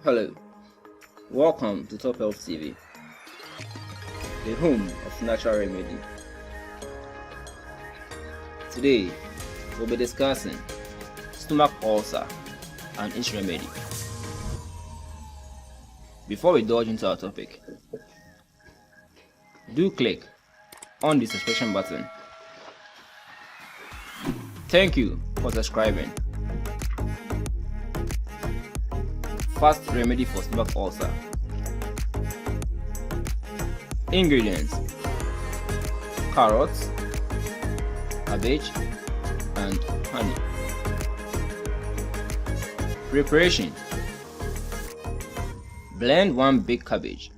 Hello, welcome to Top Health TV, the home of natural remedy. Today, we'll be discussing stomach ulcer and its remedy. Before we dodge into our topic, do click on the subscription button. Thank you for subscribing. Fast remedy for stomach ulcer. Ingredients: carrots, cabbage, and honey. Preparation: blend 1 big cabbage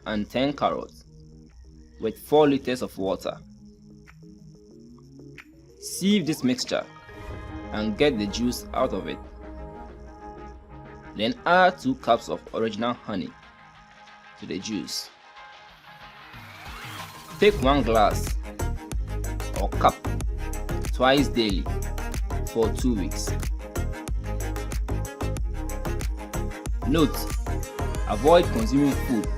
and 10 carrots with 4 liters of water. Sieve this mixture and get the juice out of it. Then add 2 cups of original honey to the juice. Take 1 glass or cup twice daily for 2 weeks. Note: avoid consuming food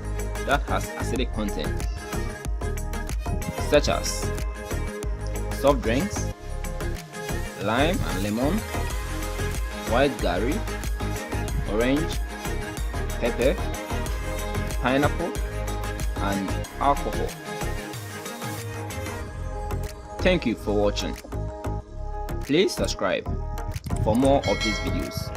that has acidic content, such as soft drinks, lime and lemon, white gari, orange, pepper, pineapple, and alcohol. Thank you for watching. Please subscribe for more of these videos.